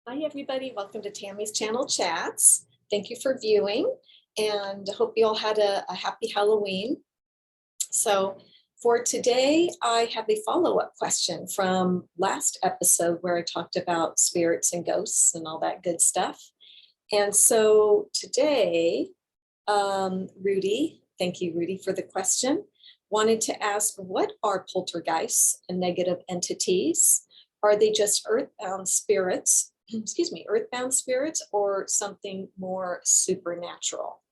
Hi, everybody. Welcome to Tammy's Channel Chats. Thank you for viewing and hope you all had a happy Halloween. So for today, I have a follow-up question from last episode where I talked about spirits and ghosts and all that good stuff. And so today, Rudy, thank you, Rudy, for the question, wanted to ask, what are poltergeists and negative entities? Are they just earthbound spirits, excuse me, earthbound spirits, or something more supernatural?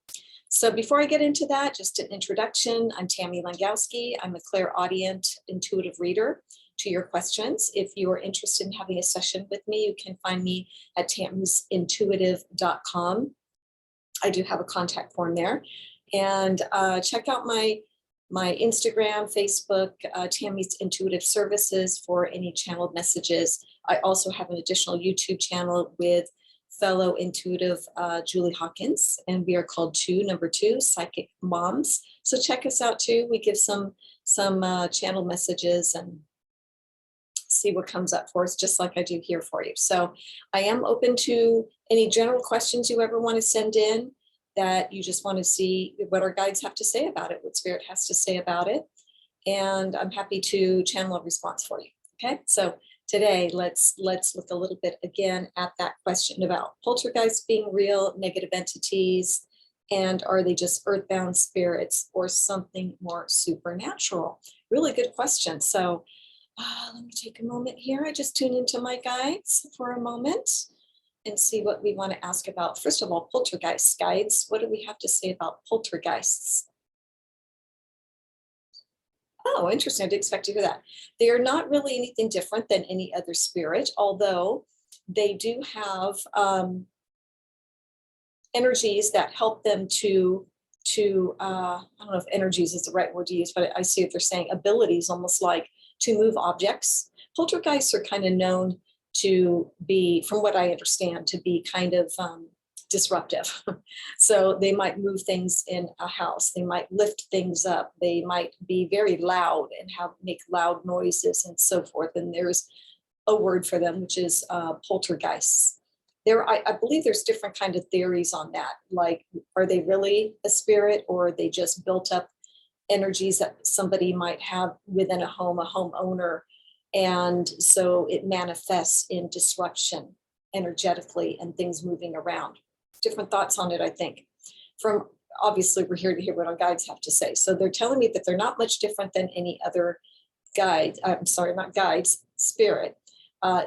So before I get into that, just an introduction. I'm Tammy Langowski. I'm a clairaudient intuitive reader to your questions. If you are interested in having a session with me, you can find me at tammysintuitive.com. I do have a contact form there. And check out my Instagram, Facebook, Tammy's Intuitive Services for any channeled messages. I also have an additional YouTube channel with fellow intuitive Julie Hawkins, and we are called number two, Psychic Moms. So check us out too. We give some channel messages and see what comes up for us, just like I do here for you. So I am open to any general questions you ever want to send in that you just want to see what our guides have to say about it, what spirit has to say about it. And I'm happy to channel a response for you. Okay, so today let's look a little bit again at that question about poltergeists being real, negative entities, and are they just earthbound spirits or something more supernatural? Really good question. So let me take a moment here. I just tune into my guides for a moment and see what we want to ask about. First of all, poltergeist guides. What do we have to say about poltergeists? Oh, interesting. I didn't expect to hear that. They are not really anything different than any other spirit, although they do have energies that help them to I don't know if energies is the right word to use, but I see what they're saying, abilities, almost like to move objects. Poltergeists are kind of known to be, from what I understand, to be kind of disruptive. So they might move things in a house, they might lift things up, they might be very loud and make loud noises and so forth. And there's a word for them, which is poltergeists. I believe there's different kind of theories on that. Like, are they really a spirit, or are they just built up energies that somebody might have within a homeowner? And so it manifests in disruption energetically and things moving around. Different thoughts on it, I think. From obviously, we're here to hear what our guides have to say. So they're telling me that they're not much different than any other guide. I'm sorry, not guides, spirit.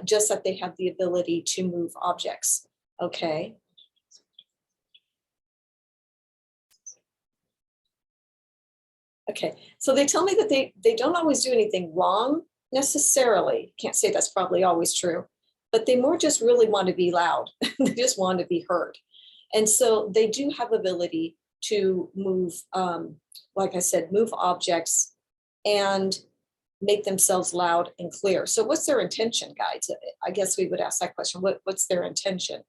Just that they have the ability to move objects. Okay. Okay, so they tell me that they don't always do anything wrong necessarily. Can't say that's probably always true, but they more just really want to be loud. They just want to be heard. And so they do have ability to move, like I said, move objects and make themselves loud and clear. So what's their intention, guides? I guess we would ask that question. What's their intention?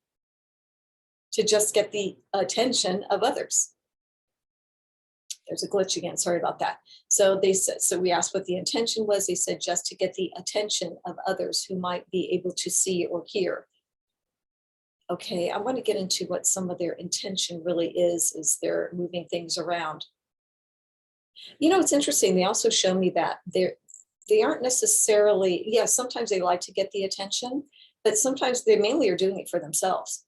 To just get the attention of others. There's a glitch again, sorry about that. So they said, so we asked what the intention was. They said just to get the attention of others who might be able to see or hear. Okay, I want to get into what some of their intention really is they're moving things around. You know, it's interesting. They also show me that they aren't necessarily, yes, sometimes they like to get the attention, but sometimes they mainly are doing it for themselves.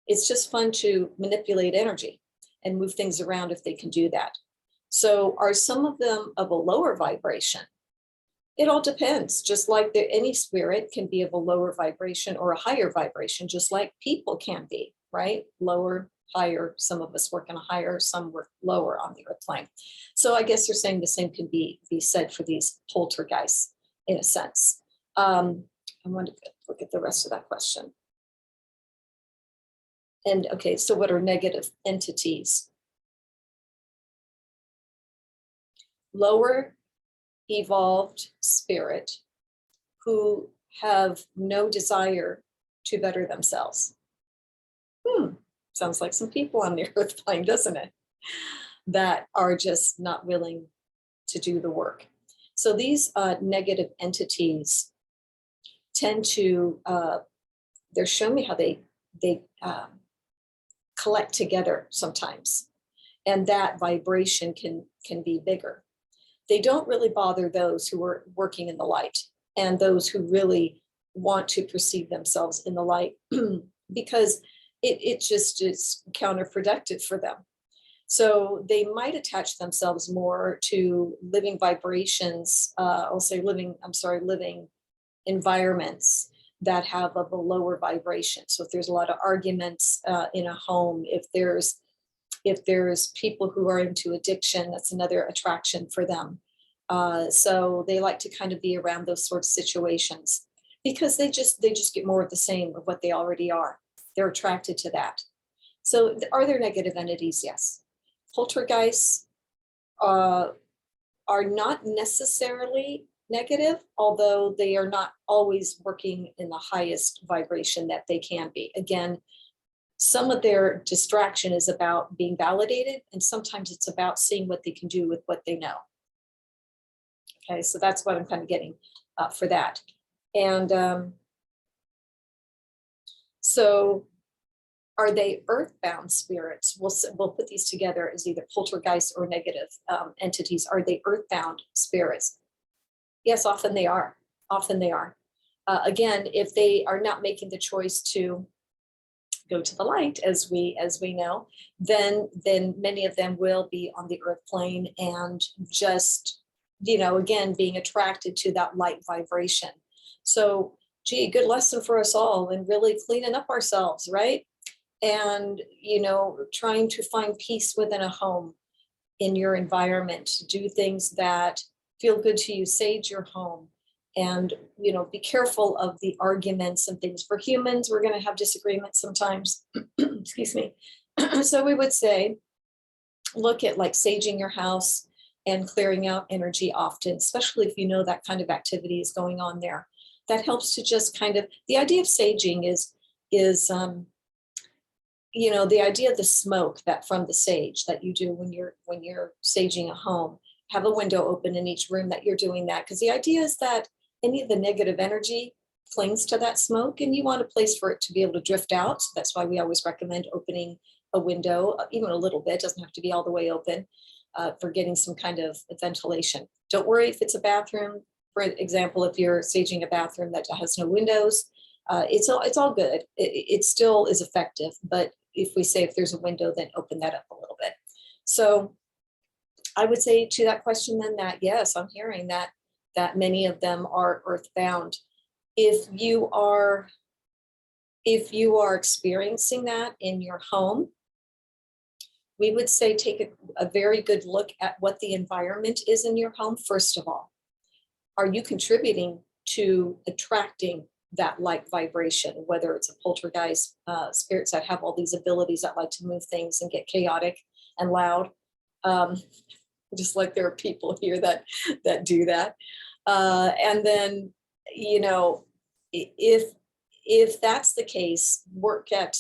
It's just fun to manipulate energy and move things around if they can do that. So are some of them of a lower vibration? It all depends. Just like any spirit can be of a lower vibration or a higher vibration, just like people can be, right? Lower, higher. Some of us work in a higher, some work lower on the earth plane. So I guess they're saying the same can be said for these poltergeists in a sense. I want to look at the rest of that question. And okay, so what are negative entities? Lower evolved spirit who have no desire to better themselves. Sounds like some people on the earth plane, doesn't it? That are just not willing to do the work. So these negative entities tend to they're showing me how they collect together sometimes, and that vibration can be bigger. They don't really bother those who are working in the light and those who really want to perceive themselves in the light because it just is counterproductive for them. So they might attach themselves more to living vibrations, living environments that have a lower vibration. So if there's a lot of arguments in a home, if there's people who are into addiction, that's another attraction for them. So they like to kind of be around those sorts of situations because they just get more of the same of what they already are. They're attracted to that. So are there negative entities? Yes. Poltergeists are not necessarily negative, although they are not always working in the highest vibration that they can be. Again, some of their distraction is about being validated, and sometimes it's about seeing what they can do with what they know. Okay, so that's what I'm kind of getting for that. And so are they earthbound spirits? We'll put these together as either poltergeists or negative entities. Are they earthbound spirits? Yes, often they are. Often they are. Again, if they are not making the choice to go to the light, as we know, then many of them will be on the earth plane and just, again, being attracted to that light vibration. So, gee, good lesson for us all, and really cleaning up ourselves, right? And, trying to find peace within a home, in your environment, do things that feel good to you, sage your home, and, be careful of the arguments and things. For humans, we're going to have disagreements sometimes. Excuse me. So we would say, look at like saging your house and clearing out energy often, especially if you know that kind of activity is going on there. That helps to just kind of, the idea of saging is the idea of the smoke that from the sage that you do when you're saging a home. Have a window open in each room that you're doing that, because the idea is that any of the negative energy clings to that smoke, and you want a place for it to be able to drift out. So that's why we always recommend opening a window, even a little bit, doesn't have to be all the way open, for getting some kind of ventilation. Don't worry if it's a bathroom. For example, if you're saging a bathroom that has no windows, it's all good. It still is effective. But if we say if there's a window, then open that up a little bit. So I would say to that question then that, yes, I'm hearing that many of them are earthbound. If you are experiencing that in your home, we would say take a very good look at what the environment is in your home, first of all. Are you contributing to attracting that light vibration, whether it's a poltergeist, spirits that have all these abilities that like to move things and get chaotic and loud? Just like there are people here that do that. And then, if that's the case, work at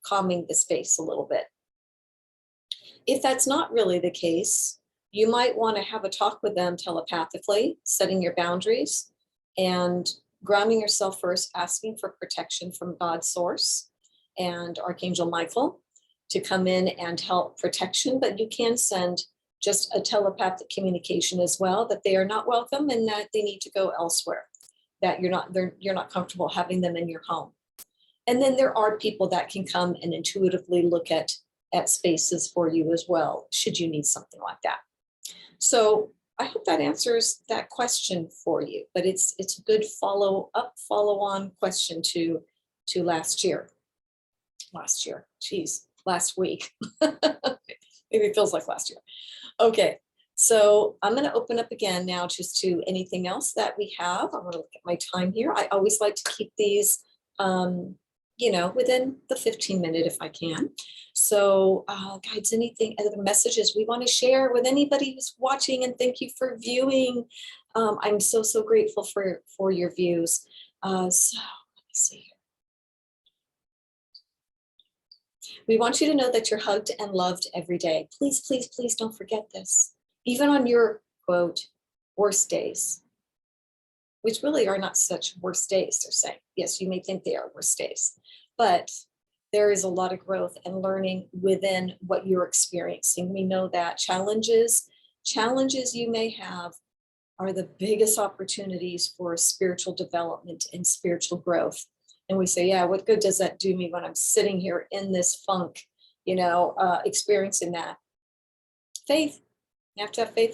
calming the space a little bit. If that's not really the case, you might want to have a talk with them telepathically, setting your boundaries and grounding yourself first, asking for protection from God's source and Archangel Michael to come in and help protection. But you can send just a telepathic communication as well, that they are not welcome and that they need to go elsewhere, that you're not comfortable having them in your home. And then there are people that can come and intuitively look at spaces for you as well, should you need something like that. So I hope that answers that question for you, but it's a good follow-on question to last week. Maybe it feels like last year. Okay, so I'm going to open up again now just to anything else that we have. I'm going to look at my time here. I always like to keep these, within the 15-minute if I can. So guides, anything, other messages we want to share with anybody who's watching, and thank you for viewing. I'm so grateful for your views. So let me see here. We want you to know that you're hugged and loved every day. Please, please, please don't forget this. Even on your, quote, worst days, which really are not such worst days, they're saying. Yes, you may think they are worst days, but there is a lot of growth and learning within what you're experiencing. We know that challenges you may have are the biggest opportunities for spiritual development and spiritual growth. And we say, yeah, what good does that do me when I'm sitting here in this funk, experiencing that? Faith. You have to have faith.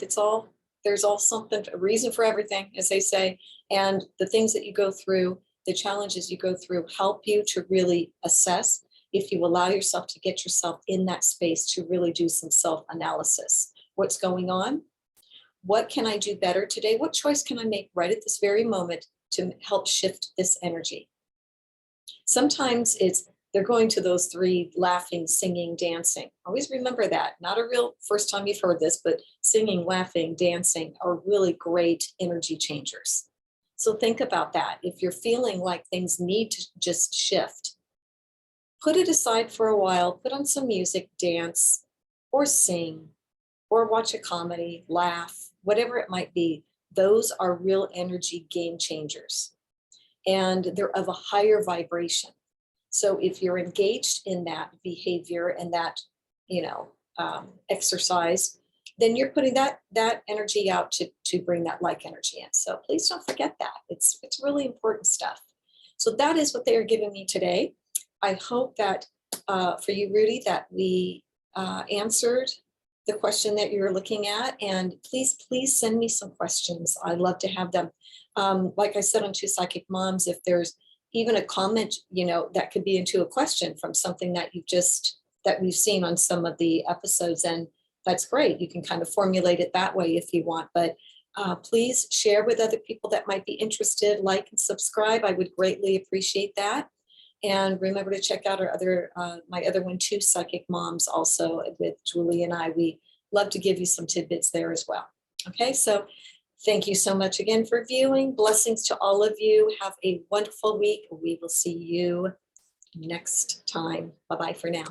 There's all something, a reason for everything, as they say. And the things that you go through, the challenges you go through help you to really assess, if you allow yourself to get yourself in that space to really do some self-analysis. What's going on? What can I do better today? What choice can I make right at this very moment to help shift this energy? Sometimes they're going to those three: laughing, singing, dancing. Always remember that. Not a real first time you've heard this, but singing, laughing, dancing are really great energy changers. So think about that. If you're feeling like things need to just shift, put it aside for a while, put on some music, dance, or sing, or watch a comedy, laugh, whatever it might be. Those are real energy game changers. And they're of a higher vibration. So if you're engaged in that behavior and that, exercise, then you're putting that energy out to bring that like energy in. So please don't forget that. It's really important stuff. So that is what they are giving me today. I hope that for you, Rudy, that we answered the question that you're looking at. And please send me some questions. I'd love to have them. Like I said on Two Psychic Moms, if there's even a comment, that could be into a question from something that that we've seen on some of the episodes, and that's great. You can kind of formulate it that way if you want, but please share with other people that might be interested, like and subscribe. I would greatly appreciate that. And remember to check out my other one, Two Psychic Moms, also with Julie and I. We love to give you some tidbits there as well. Okay, so thank you so much again for viewing. Blessings to all of you. Have a wonderful week. We will see you next time. Bye-bye for now.